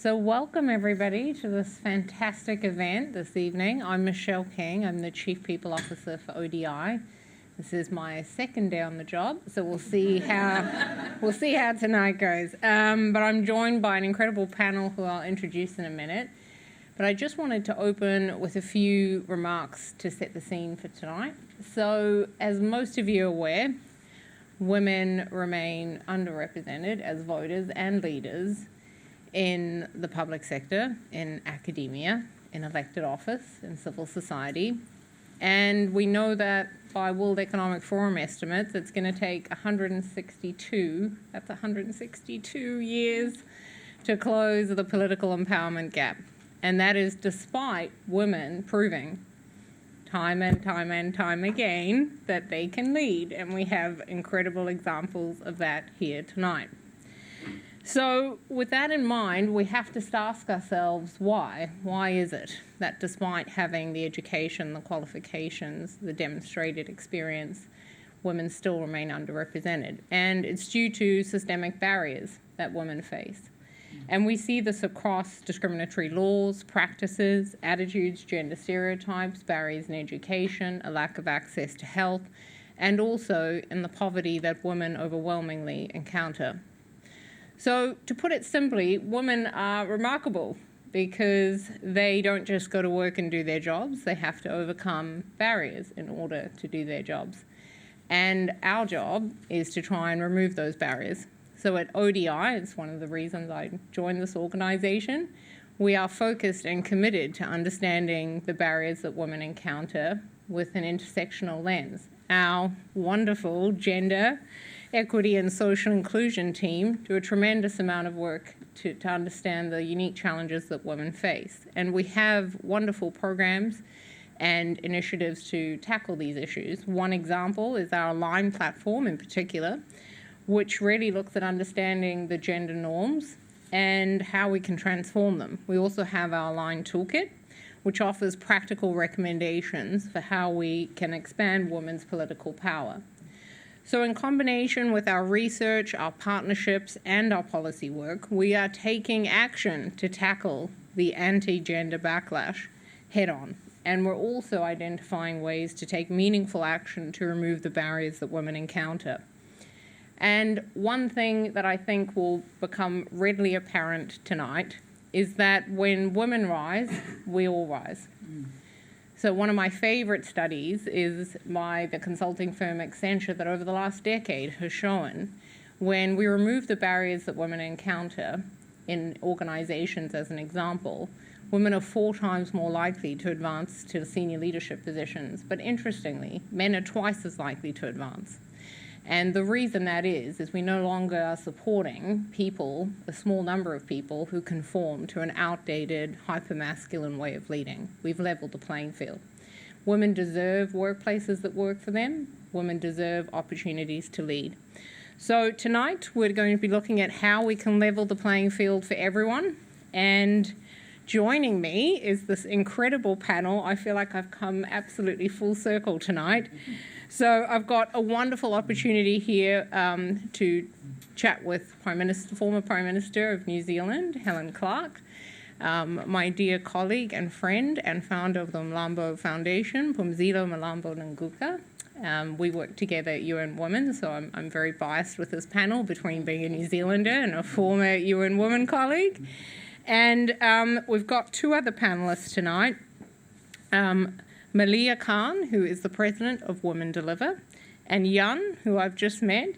So welcome everybody to this fantastic event this evening. I'm Michelle King. I'm the Chief People Officer for ODI. This is my second day on the job, so we'll see how tonight goes. But I'm joined by an incredible panel who I'll introduce in a minute. But I just wanted to open with a few remarks to set the scene for tonight. So, as most of you are aware, women remain underrepresented as voters and leaders in the public sector, in academia, in elected office, in civil society. And we know that by World Economic Forum estimates, it's going to take 162 years to close the political empowerment gap. And that is despite women proving time and time again that they can lead. And we have incredible examples of that here tonight. So with that in mind, we have to ask ourselves why. Why is it that despite having the education, the qualifications, the demonstrated experience, women still remain underrepresented? And it's due to systemic barriers that women face. And we see this across discriminatory laws, practices, attitudes, gender stereotypes, barriers in education, a lack of access to health, and also in the poverty that women overwhelmingly encounter. So to put it simply, women are remarkable because they don't just go to work and do their jobs, they have to overcome barriers in order to do their jobs. And our job is to try and remove those barriers. So at ODI, it's one of the reasons I joined this organization, we are focused and committed to understanding the barriers that women encounter with an intersectional lens. Our wonderful gender, equity and social inclusion team do a tremendous amount of work to understand the unique challenges that women face. And we have wonderful programs and initiatives to tackle these issues. One example is our Align platform in particular, which really looks at understanding the gender norms and how we can transform them. We also have our Align toolkit, which offers practical recommendations for how we can expand women's political power. So in combination with our research, our partnerships, and our policy work, we are taking action to tackle the anti-gender backlash head-on. And we're also identifying ways to take meaningful action to remove the barriers that women encounter. And one thing that I think will become readily apparent tonight is that when women rise, we all rise. So one of my favorite studies is by the consulting firm Accenture that over the last decade has shown when we remove the barriers that women encounter in organizations as an example, women are 4 times more likely to advance to senior leadership positions. But interestingly, men are twice as likely to advance. And the reason that is we no longer are supporting people, a small number of people, who conform to an outdated, hyper-masculine way of leading. We've leveled the playing field. Women deserve workplaces that work for them. Women deserve opportunities to lead. So tonight, we're going to be looking at how we can level the playing field for everyone. And joining me is this incredible panel. I feel like I've come absolutely full circle tonight. So I've got a wonderful opportunity here to chat with former Prime Minister of New Zealand, Helen Clark, my dear colleague and friend and founder of the Mlambo Foundation, Phumzile Mlambo Nguka. We work together at UN Women, so I'm very biased with this panel between being a New Zealander and a former UN Women colleague. And we've got 2 other panelists tonight. Malia Khan, who is the president of Women Deliver, and Jan, who I've just met,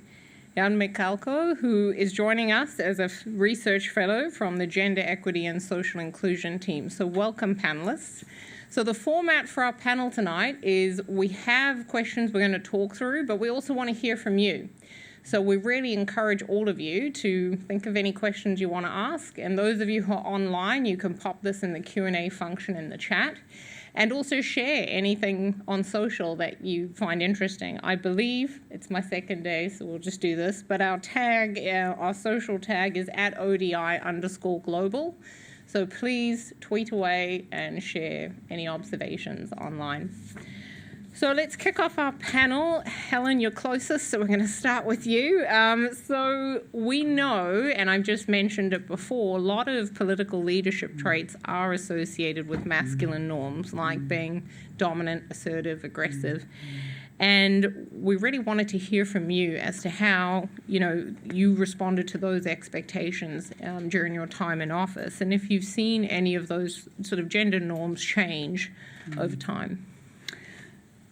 Jan Michalko, who is joining us as a research fellow from the Gender Equity and Social Inclusion team. So welcome, panelists. So the format for our panel tonight is we have questions we're going to talk through, but we also want to hear from you. So we really encourage all of you to think of any questions you want to ask. And those of you who are online, you can pop this in the Q&A function in the chat. And also share anything on social that you find interesting. I believe, it's my second day, so we'll just do this, but our social tag is @ODI_global. So please tweet away and share any observations online. So let's kick off our panel. Helen, you're closest, so we're going to start with you. So we know, and I've just mentioned it before, a lot of political leadership traits are associated with masculine norms, like being dominant, assertive, aggressive. And we really wanted to hear from you as to how, you responded to those expectations during your time in office, and if you've seen any of those sort of gender norms change over time.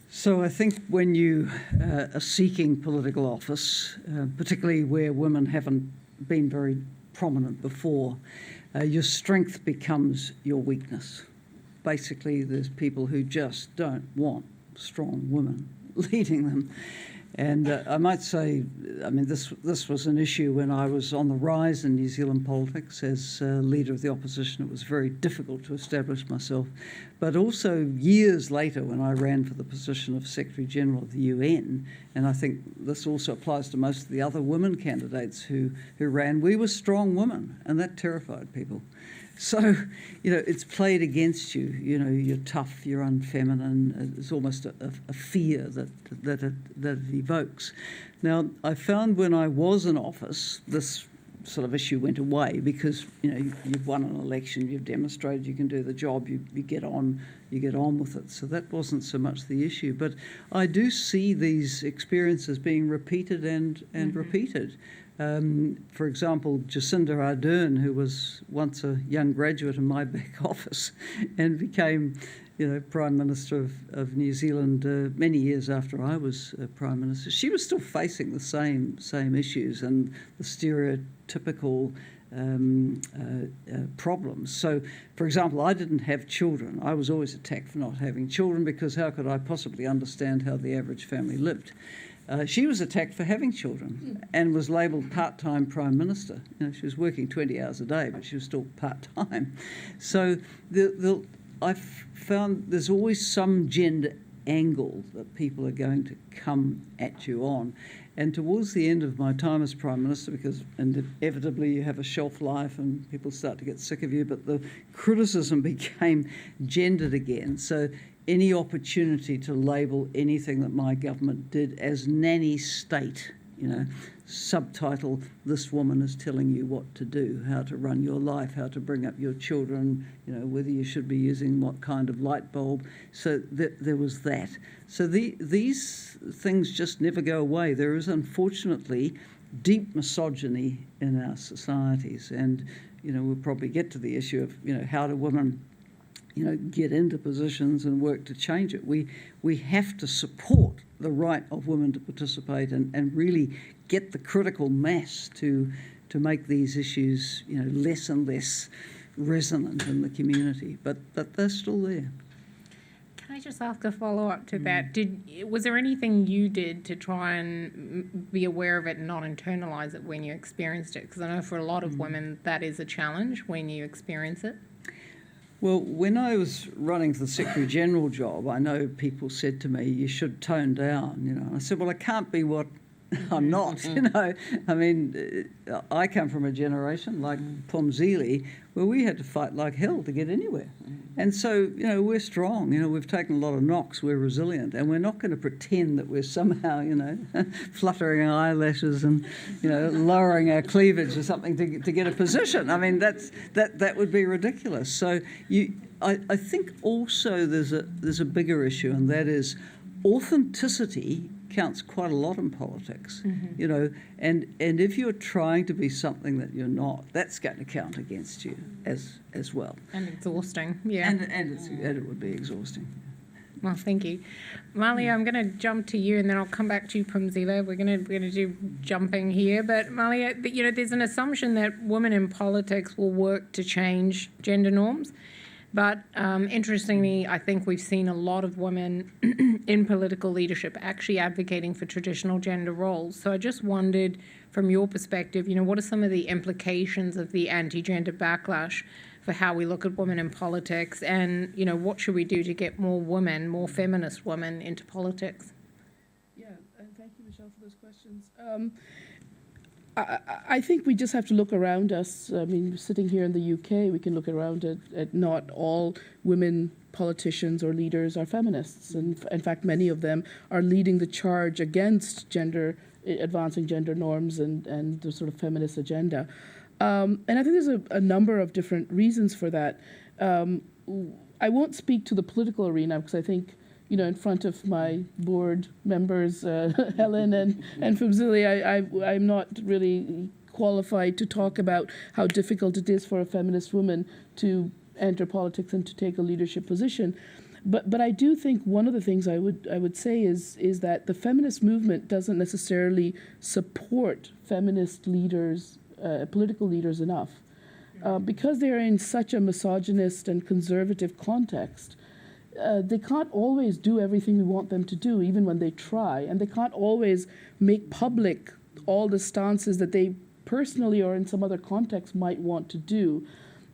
So I think when you are seeking political office, particularly where women haven't been very prominent before, your strength becomes your weakness. Basically, there's people who just don't want strong women leading them. And I might say, this was an issue when I was on the rise in New Zealand politics as leader of the opposition. It was very difficult to establish myself. But also years later when I ran for the position of Secretary General of the UN, and I think this also applies to most of the other women candidates who ran, we were strong women, and that terrified people. So, it's played against you. You're tough, you're unfeminine. It's almost a fear that it evokes. Now, I found when I was in office, this sort of issue went away because, you've won an election, you've demonstrated you can do the job, you get on with it. So that wasn't so much the issue. But I do see these experiences being repeated and repeated. For example, Jacinda Ardern, who was once a young graduate in my back office and became, Prime Minister of New Zealand many years after I was Prime Minister, she was still facing the same issues and the stereotypical problems. So, for example, I didn't have children. I was always attacked for not having children because how could I possibly understand how the average family lived? She was attacked for having children and was labelled part-time Prime Minister. She was working 20 hours a day, but she was still part-time. So I've found there's always some gender angle that people are going to come at you on. And towards the end of my time as Prime Minister, because inevitably you have a shelf life and people start to get sick of you, but the criticism became gendered again. So any opportunity to label anything that my government did as nanny state, subtitle, this woman is telling you what to do, how to run your life, how to bring up your children, whether you should be using what kind of light bulb. So there was that. So these things just never go away. There is, unfortunately, deep misogyny in our societies. And, we'll probably get to the issue of, how do women get into positions and work to change it. We have to support the right of women to participate and really get the critical mass to make these issues, less and less resonant in the community. But they're still there. Can I just ask a follow-up to that? Was there anything you did to try and be aware of it and not internalise it when you experienced it? Because I know for a lot of women that is a challenge when you experience it. Well, when I was running for the Secretary General job, I know people said to me, you should tone down, I said, well, I can't be what I'm not, I come from a generation like Pumzile where we had to fight like hell to get anywhere. And so, we're strong, we've taken a lot of knocks, we're resilient, and we're not going to pretend that we're somehow, fluttering our eyelashes and, lowering our cleavage or something to get a position. That would be ridiculous. So I think also there's a bigger issue, and that is authenticity counts quite a lot in politics, and if you're trying to be something that you're not, that's going to count against you as well. And exhausting, yeah. And it would be exhausting. Well, thank you. Malia, I'm going to jump to you and then I'll come back to you, Pumzile. We're going to do jumping here. But Malia, there's an assumption that women in politics will work to change gender norms. But interestingly, I think we've seen a lot of women in political leadership actually advocating for traditional gender roles. So I just wondered, from your perspective, what are some of the implications of the anti-gender backlash for how we look at women in politics? And, what should we do to get more women, more feminist women into politics? Yeah, and thank you, Michelle, for those questions. I think we just have to look around us. I mean, sitting here in the UK, we can look around at not all women politicians or leaders are feminists. And in fact, many of them are leading the charge against advancing gender norms and the sort of feminist agenda. And I think there's a number of different reasons for that. I won't speak to the political arena because I think, you know, in front of my board members, Helen and Phumzile, I'm not really qualified to talk about how difficult it is for a feminist woman to enter politics and to take a leadership position. But I do think one of the things I would say is that the feminist movement doesn't necessarily support feminist leaders, political leaders enough. Because they're in such a misogynist and conservative context, they can't always do everything we want them to do, even when they try. And they can't always make public all the stances that they personally or in some other context might want to do.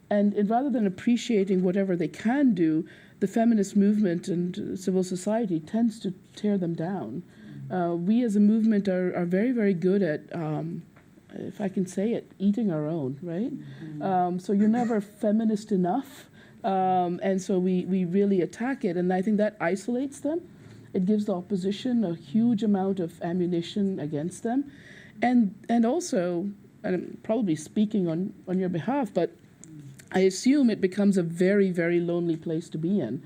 And rather than appreciating whatever they can do, the feminist movement and civil society tends to tear them down. We as a movement are very, very good at, if I can say it, eating our own, right? So you're never feminist enough. And so we really attack it. And I think that isolates them. It gives the opposition a huge amount of ammunition against them. And also, and I'm probably speaking on your behalf, but I assume it becomes a very, very lonely place to be in.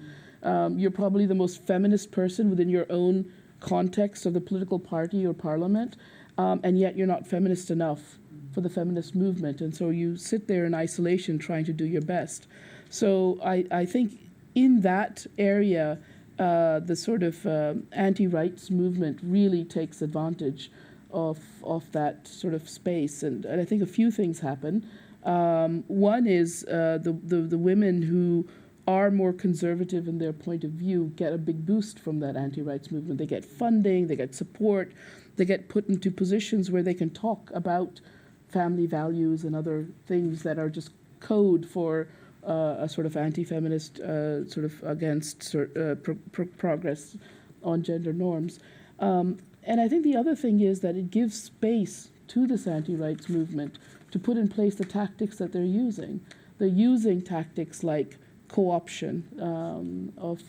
You're probably the most feminist person within your own context of the political party or parliament, and yet you're not feminist enough for the feminist movement. And so you sit there in isolation trying to do your best. So I think in that area, the sort of anti-rights movement really takes advantage of that sort of space. And I think a few things happen. One is the women who are more conservative in their point of view get a big boost from that anti-rights movement. They get funding, they get support, they get put into positions where they can talk about family values and other things that are just code for a sort of anti-feminist sort of against progress on gender norms. And I think the other thing is that it gives space to this anti-rights movement to put in place the tactics that they're using. They're using tactics like co-option of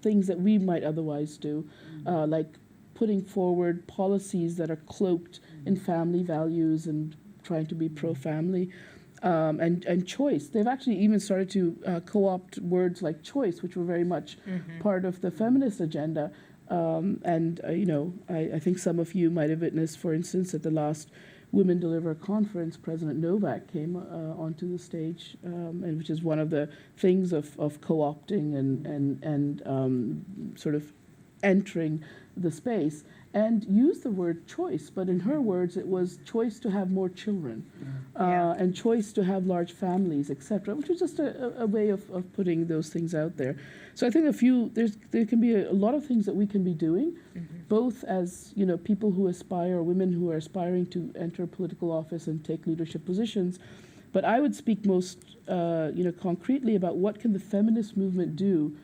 things that we might otherwise do, like putting forward policies that are cloaked in family values and trying to be pro-family, and choice. They've actually even started to co-opt words like choice, which were very much part of the feminist agenda. I think some of you might have witnessed, for instance, at the last Women Deliver conference, President Novak came onto the stage, and which is one of the things of co-opting and sort of entering the space, and used the word choice, but in her words, it was choice to have more children, and choice to have large families, etc., which was just a way of putting those things out there. So I think there can be a lot of things that we can be doing, both as people who aspire, women who are aspiring to enter political office and take leadership positions. But I would speak most concretely about what can the feminist movement do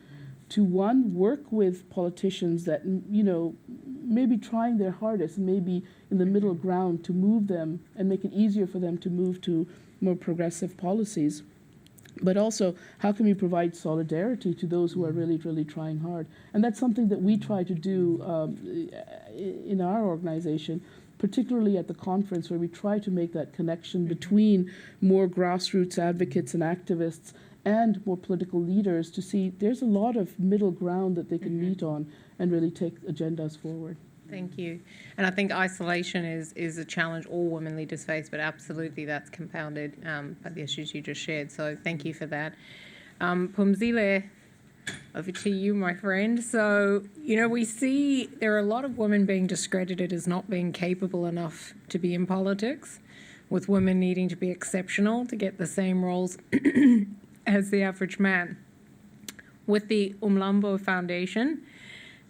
to, one, work with politicians that maybe trying their hardest, maybe in the middle ground, to move them and make it easier for them to move to more progressive policies. But also, how can we provide solidarity to those who are really, really trying hard? And that's something that we try to do in our organization, particularly at the conference, where we try to make that connection between more grassroots advocates and activists and more political leaders to see there's a lot of middle ground that they can meet on and really take agendas forward. Thank you. And I think isolation is a challenge all women leaders face, but absolutely that's compounded by the issues you just shared. So thank you for that. Phumzile, over to you, my friend. So, we see there are a lot of women being discredited as not being capable enough to be in politics, with women needing to be exceptional to get the same roles as the average man. With the Umlambo Foundation,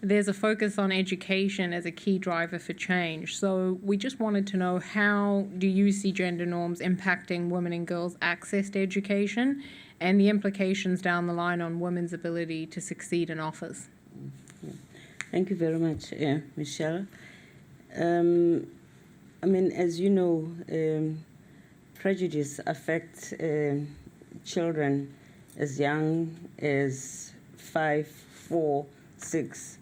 there's a focus on education as a key driver for change. So we just wanted to know, how do you see gender norms impacting women and girls' access to education and the implications down the line on women's ability to succeed in office? Thank you very much, Michelle. I mean, as you know, prejudice affects children as young as 5, 4, 6.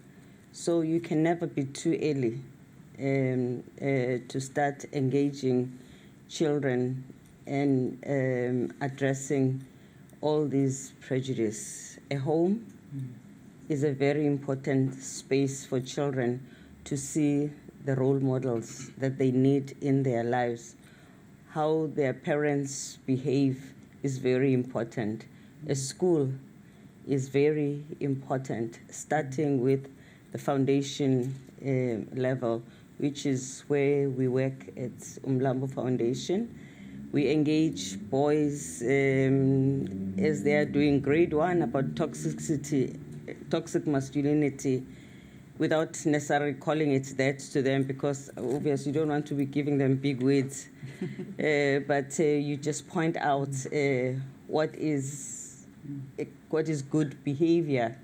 So you can never be too early to start engaging children and addressing all these prejudice. A home is a very important space for children to see the role models that they need in their lives. How their parents behave is very important. A school is very important, starting with the foundation level, which is where we work at Umlambo Foundation. We engage boys as they are doing grade 1 about toxicity, toxic masculinity, without necessarily calling it that to them, because obviously you don't want to be giving them big words, but you just point out what is good behavior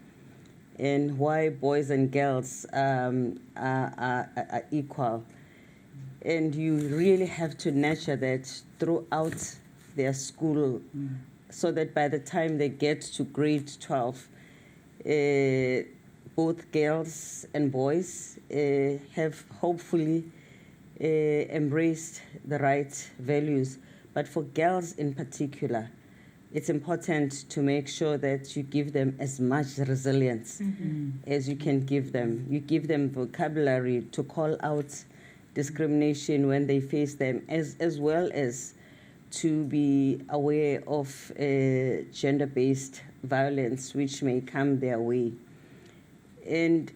and why boys and girls are equal. And you really have to nurture that throughout their school, so that by the time they get to grade 12, both girls and boys have hopefully embraced the right values. But for girls in particular, it's important to make sure that you give them as much resilience as you can give them. You give them vocabulary to call out discrimination when they face them, as well as to be aware of gender-based violence which may come their way. And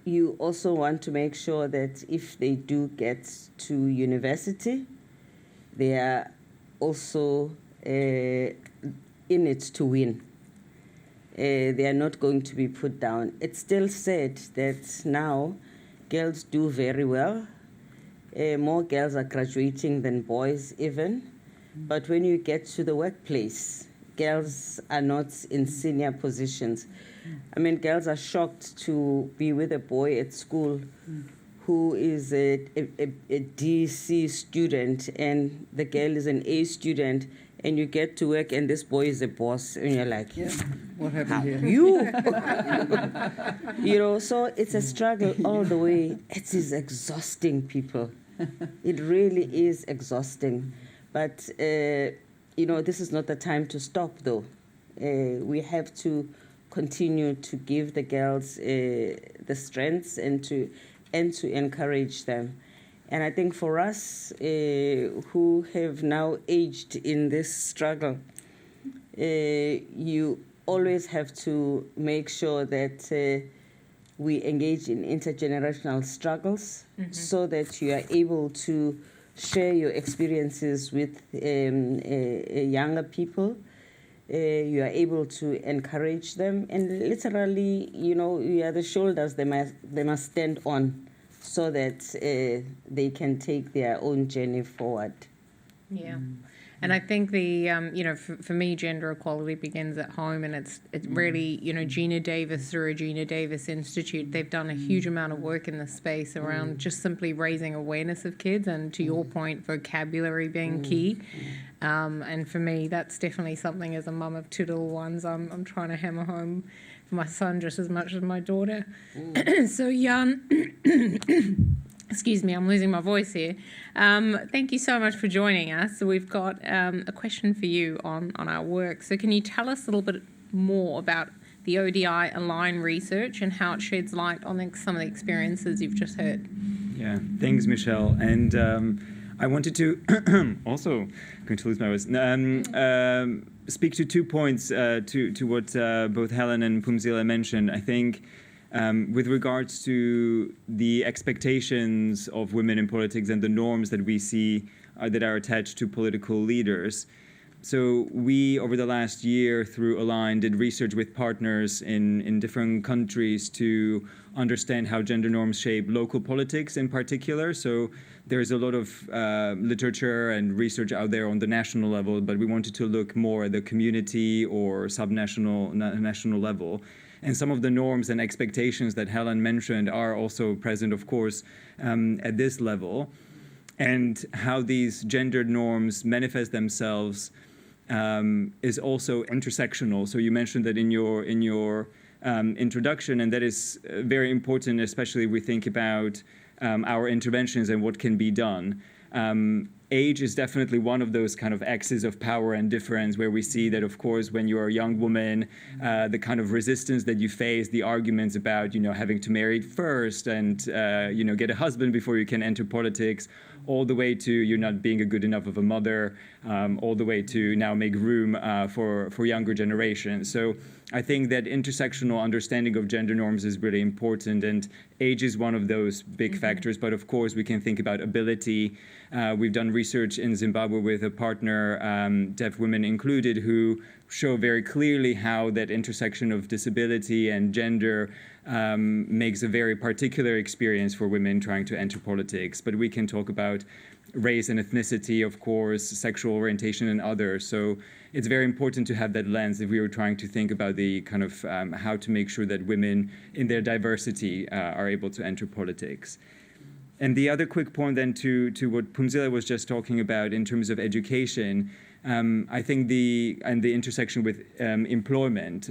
you also want to make sure that if they do get to university, they are also in it to win. They are not going to be put down. It's still said that now girls do very well. More girls are graduating than boys even. But when you get to the workplace, girls are not in senior positions. I mean, girls are shocked to be with a boy at school who is a DC student and the girl is an A student, and you get to work and this boy is a boss, and you're like, Yeah. What happened here? you? You know, so it's a struggle all the way. It is exhausting, people. It really is exhausting. But, you know, this is not the time to stop, though. We have to continue to give the girls the strengths and to encourage them. And I think for us who have now aged in this struggle, you always have to make sure that we engage in intergenerational struggles so that you are able to share your experiences with younger people. You are able to encourage them, and literally, you know, you are the shoulders they must stand on, so that they can take their own journey forward. Yeah. And I think the, you know, for me, gender equality begins at home, and it's really, you know, Gina Davis through a Gina Davis Institute, they've done a huge amount of work in this space around just simply raising awareness of kids, and to your point, vocabulary being key. And for me, that's definitely something as a mum of 2 little ones, I'm trying to hammer home for my son just as much as my daughter. So Jan, excuse me, I'm losing my voice here. Thank you so much for joining us. So we've got a question for you on our work. So can you tell us a little bit more about the ODI Align research and how it sheds light on some of the experiences you've just heard? Yeah, thanks, Michelle. And I wanted to also, going to lose my voice, speak to 2 points to what both Helen and Phumzile mentioned. I think with regards to the expectations of women in politics and the norms that we see that are attached to political leaders. So we, over the last year through Align, did research with partners in different countries to understand how gender norms shape local politics in particular. So there's a lot of literature and research out there on the national level, but we wanted to look more at the community or subnational, national level. And some of the norms and expectations that Helen mentioned are also present, of course, at this level. and how these gendered norms manifest themselves is also intersectional. So you mentioned that in your introduction, and that is very important, especially if we think about our interventions and what can be done. Age is definitely one of those kind of axes of power and difference, where we see that, of course, when you're a young woman, the kind of resistance that you face, the arguments about, having to marry first and, get a husband before you can enter politics, all the way to you're not being a good enough of a mother, all the way to now make room for younger generations. So I think that intersectional understanding of gender norms is really important, and age is one of those big factors. But of course, we can think about ability. We've done research in Zimbabwe with a partner, Deaf Women Included, who show very clearly how that intersection of disability and gender makes a very particular experience for women trying to enter politics. But we can talk about race and ethnicity, of course, sexual orientation, and others. So it's very important to have that lens if we were trying to think about the kind of how to make sure that women in their diversity are able to enter politics. And the other quick point then to what Phumzile was just talking about in terms of education, I think the intersection with employment.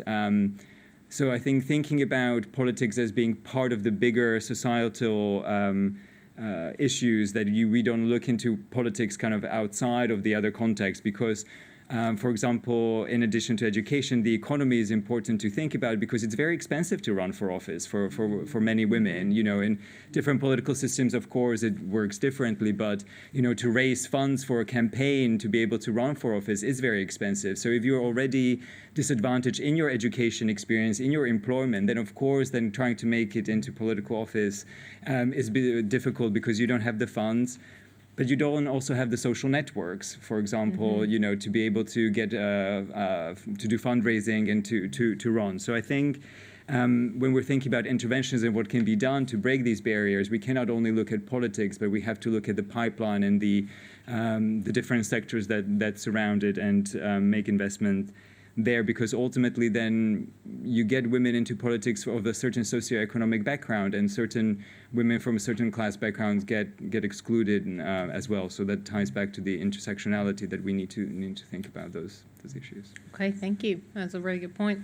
So I think thinking about politics as being part of the bigger societal issues, that we don't look into politics kind of outside of the other context, because for example, in addition to education, the economy is important to think about, because it's very expensive to run for office for many women. In different political systems, of course, it works differently, but to raise funds for a campaign to be able to run for office is very expensive. So if you're already disadvantaged in your education experience, in your employment, then of course, then trying to make it into political office is difficult, because you don't have the funds. But you don't also have the social networks, for example, to be able to get to do fundraising and to run. So I think when we're thinking about interventions and what can be done to break these barriers, we cannot only look at politics, but we have to look at the pipeline and the different sectors that surround it, and make investment there, because ultimately then you get women into politics of a certain socioeconomic background, and certain women from a certain class backgrounds get excluded as well. So that ties back to the intersectionality that we need to think about those issues. Okay, thank you. That's a really good point.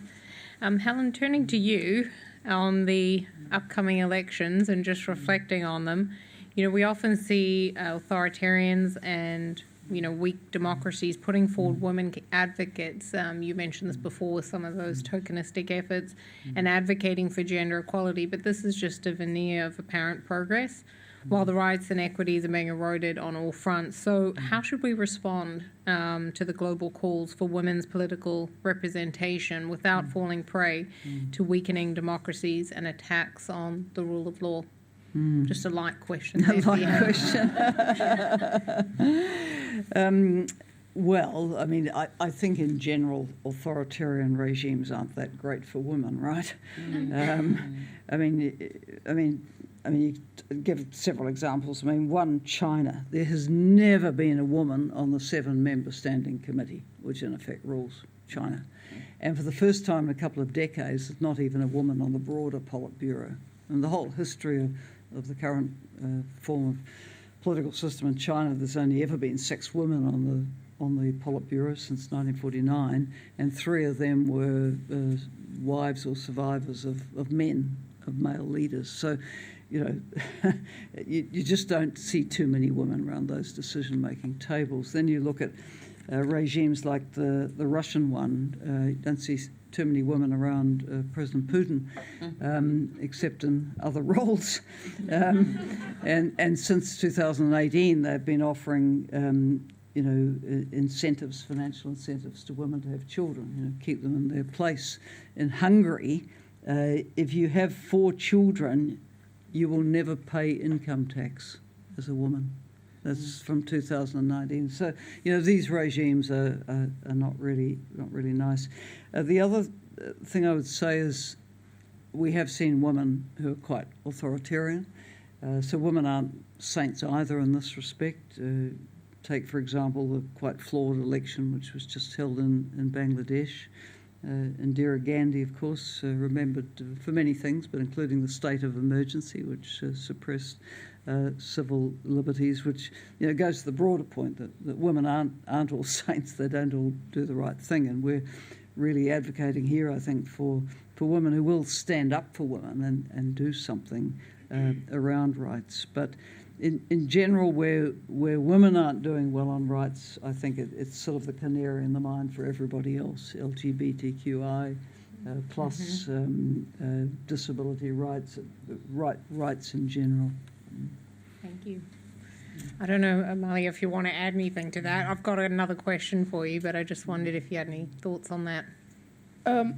Helen, turning to you on the upcoming elections and just reflecting on them, we often see authoritarians and weak democracies putting forward women advocates. You mentioned this before with some of those tokenistic efforts and advocating for gender equality, but this is just a veneer of apparent progress, while the rights and equities are being eroded on all fronts. So how should we respond to the global calls for women's political representation without falling prey to weakening democracies and attacks on the rule of law? Just a light question. A light question. Well, I mean, I think in general authoritarian regimes aren't that great for women, right? I mean, you give several examples. I mean, one, China. There has never been a woman on the 7-member standing committee, which in effect rules China. And for the first time in a couple of decades, there's not even a woman on the broader Politburo. And the whole history of the current form of political system in China, there's only ever been 6 women on the Politburo since 1949, and 3 of them were wives or survivors of men, of male leaders. So, you just don't see too many women around those decision-making tables. Then you look at regimes like the Russian one, you don't see too many women around President Putin, except in other roles. And since 2018, they've been offering, incentives, financial incentives to women to have children, keep them in their place. In Hungary, if you have 4 children, you will never pay income tax as a woman. That's from 2019. So, these regimes are not really nice. The other thing I would say is we have seen women who are quite authoritarian. So women aren't saints either in this respect. Take, for example, the quite flawed election which was just held in Bangladesh. Indira Gandhi, of course, remembered for many things, but including the state of emergency, which suppressed civil liberties, which goes to the broader point that women aren't all saints. They don't all do the right thing, and we're really advocating here, I think, for women who will stand up for women and do something around rights. But in general, where women aren't doing well on rights, I think it's sort of the canary in the mine for everybody else. LGBTQI plus disability rights, rights in general. Thank you. I don't know, Amalia, if you want to add anything to that. I've got another question for you, but I just wondered if you had any thoughts on that. I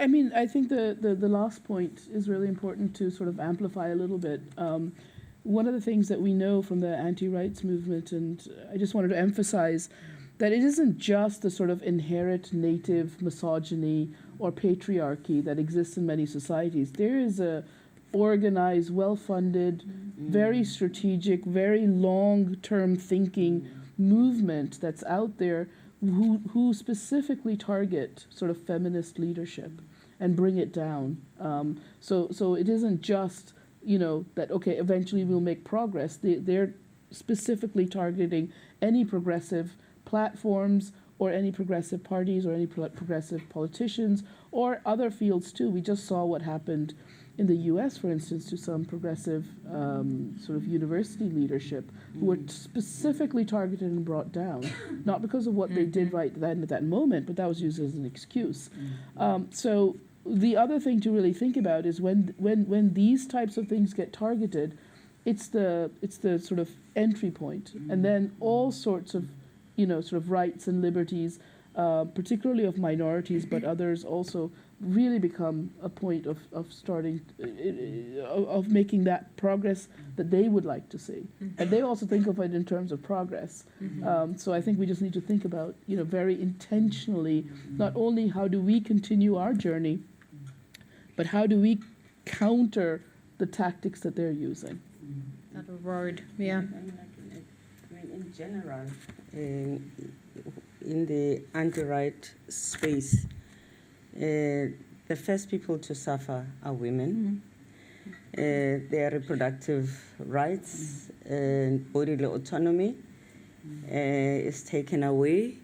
mean, I think the last point is really important to sort of amplify a little bit. One of the things that we know from the anti-rights movement, and I just wanted to emphasize that it isn't just the sort of inherent native misogyny or patriarchy that exists in many societies. There is a organized, well-funded, very strategic, very long-term thinking movement that's out there who specifically target sort of feminist leadership and bring it down. So it isn't just, that, okay, eventually we'll make progress. They're specifically targeting any progressive platforms or any progressive parties or any progressive politicians or other fields too. We just saw what happened in the US, for instance, to some progressive sort of university leadership who were specifically targeted and brought down, not because of what they did right then at that moment, but that was used as an excuse. So the other thing to really think about is when these types of things get targeted, it's the sort of entry point, and then all sorts of sort of rights and liberties, particularly of minorities, but others also, really become a point of starting of making that progress that they would like to see, and they also think of it in terms of progress. So I think we just need to think about very intentionally, not only how do we continue our journey, but how do we counter the tactics that they're using. Another road, yeah. I mean, in general, in the anti-right space, the first people to suffer are women. Their reproductive rights and bodily autonomy is taken away.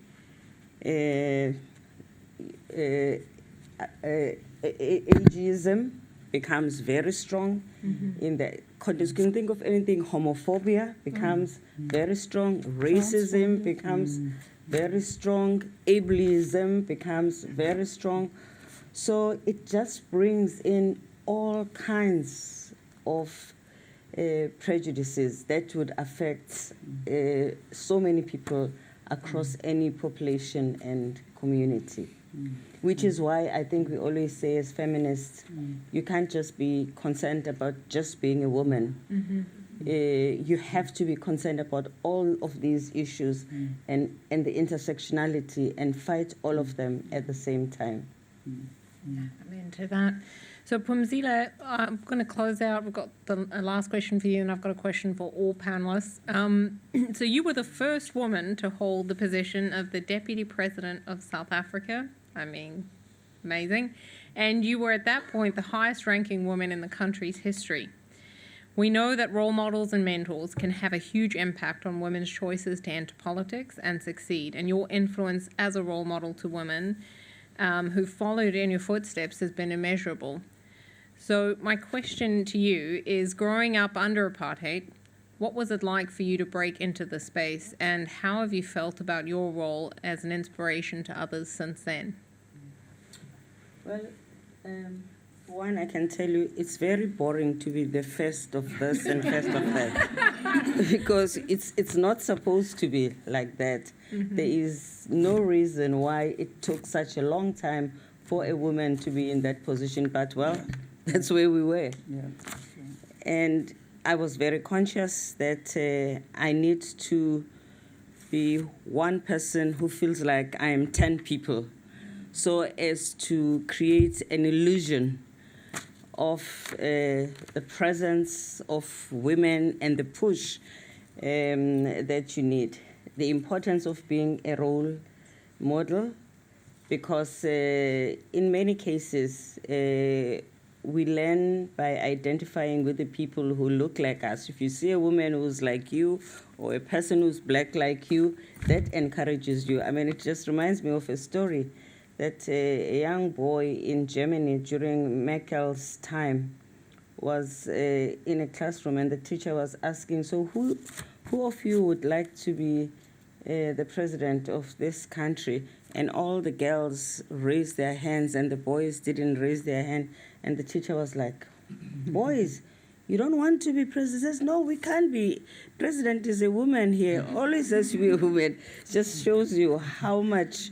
Ageism becomes very strong in the countries. Can you think of anything? Homophobia becomes very strong. Racism becomes very strong. Ableism becomes very strong. So it just brings in all kinds of prejudices that would affect so many people across any population and community. Which is why I think we always say as feminists, you can't just be concerned about just being a woman. You have to be concerned about all of these issues and the intersectionality and fight all of them at the same time. I'm into that. So Phumzile, I'm going to close out. We've got the last question for you, and I've got a question for all panelists. So you were the first woman to hold the position of the Deputy President of South Africa. I mean, amazing. And you were at that point the highest ranking woman in the country's history. We know that role models and mentors can have a huge impact on women's choices to enter politics and succeed. And your influence as a role model to women who followed in your footsteps has been immeasurable. So my question to you is, growing up under apartheid, what was it like for you to break into the space, and how have you felt about your role as an inspiration to others since then? Well, one, I can tell you, it's very boring to be the first of this and first of that, because it's not supposed to be like that. There is no reason why it took such a long time for a woman to be in that position, but well, that's where we were. Yeah. And I was very conscious that I need to be one person who feels like I am 10 people, so as to create an illusion of the presence of women and the push that you need. The importance of being a role model, because in many cases, we learn by identifying with the people who look like us. If you see a woman who's like you or a person who's black like you, that encourages you. I mean, it just reminds me of a story that a young boy in Germany during Merkel's time was in a classroom, and the teacher was asking, so who of you would like to be the president of this country? And all the girls raised their hands and the boys didn't raise their hand. And the teacher was like, boys, you don't want to be president? Says, no, we can't be. President is a woman here. Always has to be a woman. Just shows you how much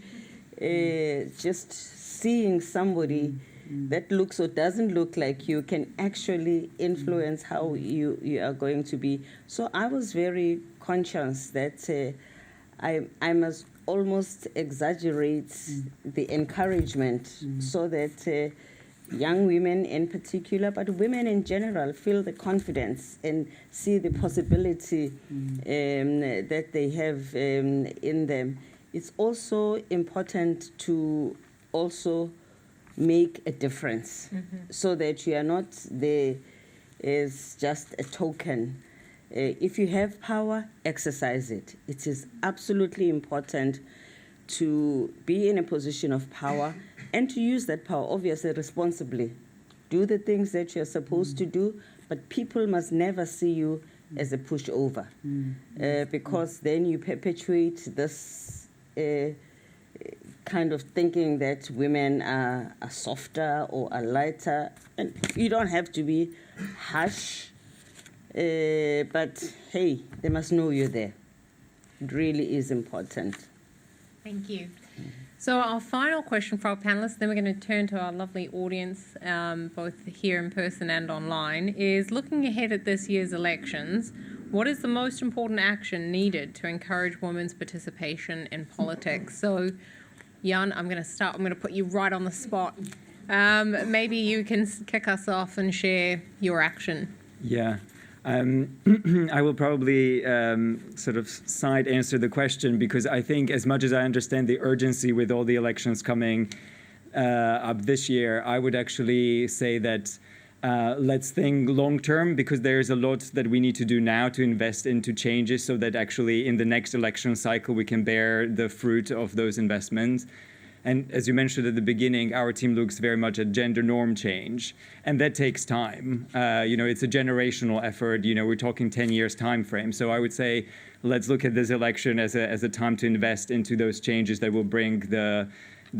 just seeing somebody that looks or doesn't look like you can actually influence how you are going to be. So I was very conscious that I must almost exaggerate the encouragement so that young women in particular, but women in general, feel the confidence and see the possibility that they have in them. It's also important to also make a difference so that you are not there as just a token. If you have power, exercise it. It is absolutely important to be in a position of power and to use that power, obviously, responsibly. Do the things that you're supposed to do, but people must never see you as a pushover because then you perpetuate this kind of thinking that women are softer or are lighter. And you don't have to be harsh. But hey, they must know you're there. It really is important. Thank you. So our final question for our panelists, then we're going to turn to our lovely audience, both here in person and online, is looking ahead at this year's elections, what is the most important action needed to encourage women's participation in politics? So, Jan, I'm going to put you right on the spot. Maybe you can kick us off and share your action. Yeah. I will probably sort of side answer the question because I think as much as I understand the urgency with all the elections coming up this year, I would actually say that let's think long term because there's a lot that we need to do now to invest into changes so that actually in the next election cycle we can bear the fruit of those investments. And as you mentioned at the beginning, our team looks very much at gender norm change, and that takes time. It's a generational effort. We're talking 10 years time frame. So I would say, let's look at this election as a time to invest into those changes that will bring the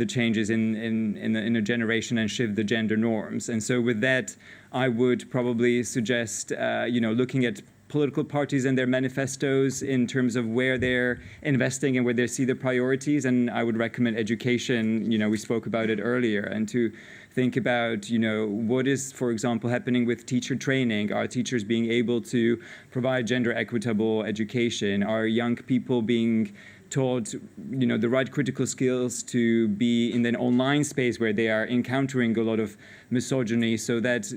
changes in a generation and shift the gender norms. And so with that, I would probably suggest, looking at political parties and their manifestos in terms of where they're investing and where they see the priorities. And I would recommend education, we spoke about it earlier, and to think about, what is, for example, happening with teacher training? Are teachers being able to provide gender equitable education? Are young people being taught, the right critical skills to be in an online space where they are encountering a lot of misogyny so that,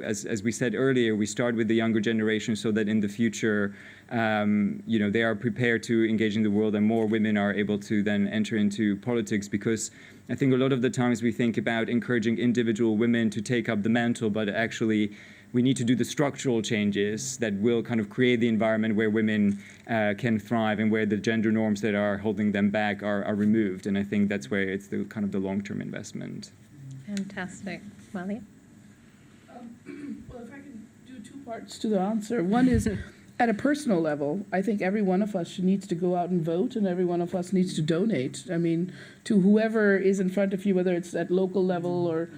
as we said earlier, we start with the younger generation so that in the future, they are prepared to engage in the world and more women are able to then enter into politics because I think a lot of the times we think about encouraging individual women to take up the mantle, but actually we need to do the structural changes that will kind of create the environment where women can thrive and where the gender norms that are holding them back are removed. And I think that's where it's the kind of the long-term investment. Fantastic. Malia? Well, if I can do two parts to the answer. One is at a personal level, I think every one of us needs to go out and vote, and every one of us needs to donate. I mean, to whoever is in front of you, whether it's at local level or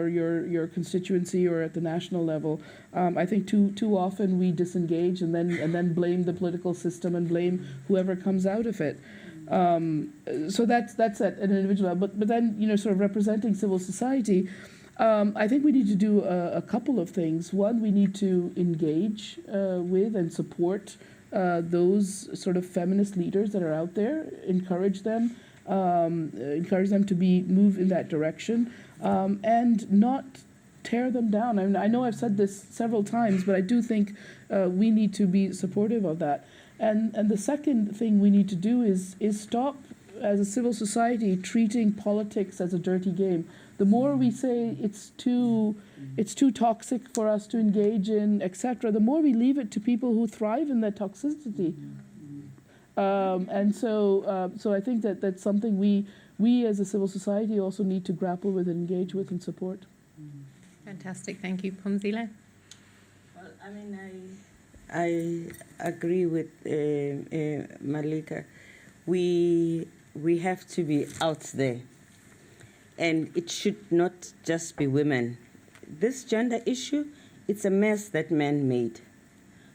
your constituency or at the national level. I think too often we disengage and then blame the political system and blame whoever comes out of it. So that's at an individual level. But then sort of representing civil society. I think we need to do a couple of things. One, we need to engage with and support those sort of feminist leaders that are out there, encourage them to move in that direction, and not tear them down. I mean, I know I've said this several times, but I do think we need to be supportive of that. And the second thing we need to do is stop as a civil society, treating politics as a dirty game. The more we say it's too toxic for us to engage in, etc., the more we leave it to people who thrive in that toxicity. And so I think that that's something we as a civil society also need to grapple with and engage with and support. Fantastic. Thank you, Phumzile. Well, I mean, I agree with Malika. We have to be out there, and it should not just be women. This gender issue, it's a mess that men made.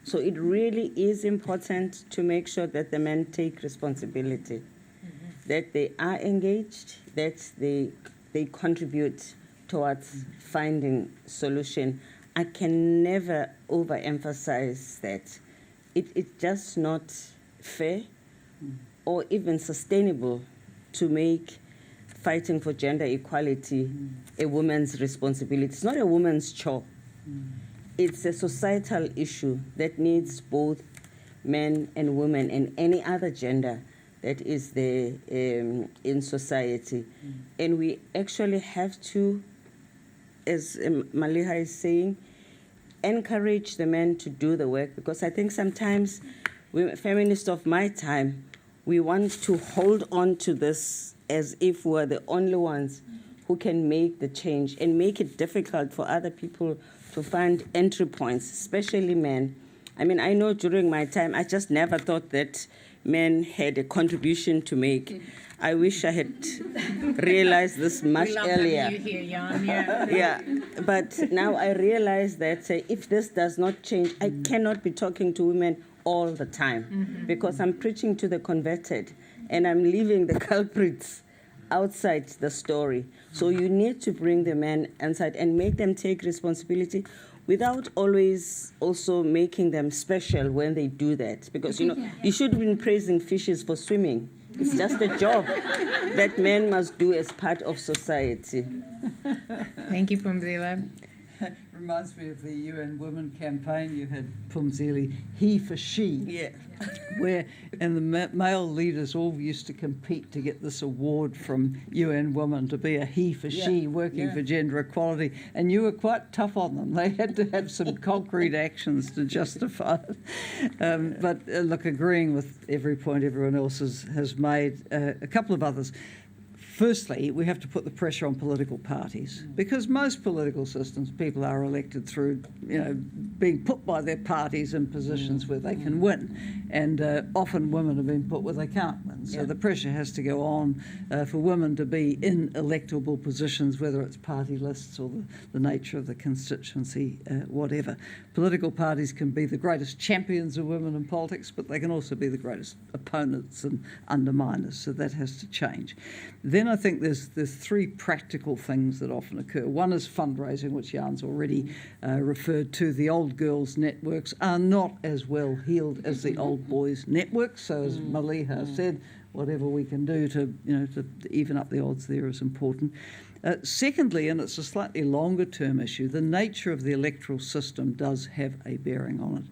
So it really is important to make sure that the men take responsibility, that they are engaged, that they contribute towards finding solution. I can never overemphasize that. It's just not fair or even sustainable to make fighting for gender equality a woman's responsibility. It's not a woman's chore. It's a societal issue that needs both men and women and any other gender that is there in society. And we actually have to, as Maliha is saying, encourage the men to do the work, because I think sometimes we feminists of my time, we want to hold on to this as if we're the only ones who can make the change and make it difficult for other people to find entry points, especially men. I mean, I know during my time, I just never thought that men had a contribution to make. I wish I had realized this much earlier. You here, Jan. Yeah. Yeah, but now I realize that if this does not change, I cannot be talking to women all the time because I'm preaching to the converted and I'm leaving the culprits outside the story. So you need to bring the men inside and make them take responsibility without always also making them special when they do that. Because, you know, you should have been praising fishes for swimming. It's just a job that men must do as part of society. Thank you, Phumzile. Reminds me of the UN Women campaign. You had Phumzile, he for she. Yeah. Where, and the male leaders all used to compete to get this award from UN Women to be a he for she working for gender equality, and you were quite tough on them. They had to have some concrete actions to justify it. But look, agreeing with every point everyone else has made, a couple of others. Firstly, we have to put the pressure on political parties, because most political systems, people are elected through, you know, being put by their parties in positions where they can win, and often women have been put where they can't win. So the pressure has to go on for women to be in electable positions, whether it's party lists or the nature of the constituency, whatever. Political parties can be the greatest champions of women in politics, but they can also be the greatest opponents and underminers. So that has to change. Then I think there's three practical things that often occur. One is fundraising, which Jan's already referred to. The old girls' networks are not as well heeled as the old boys' networks. So as Maliha said, whatever we can do to even up the odds there is important. Secondly, and it's a slightly longer term issue, the nature of the electoral system does have a bearing on it.